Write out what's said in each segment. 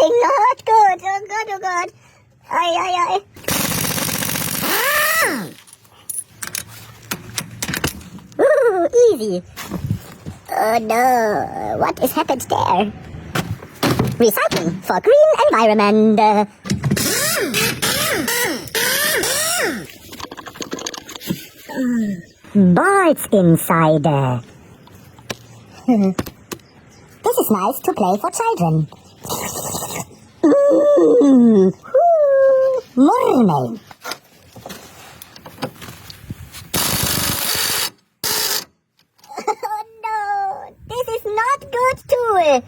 something not good. Oh God, oh God. Aye. Ooh, easy. Oh no, what has happened there? Recycling for green environment. Birds inside. This is nice to play for children. Mermaid. Oh no, this is not good too.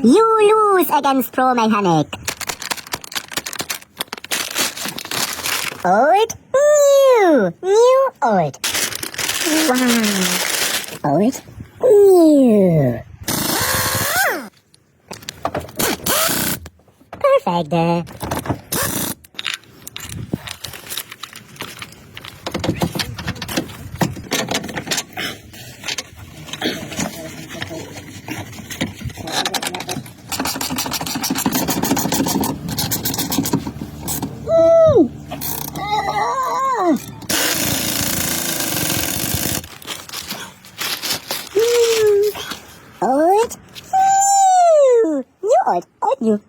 You lose against Pro Mechanic. Old, new, old. Wow. Old, new. Perfect. Old, new, old, new.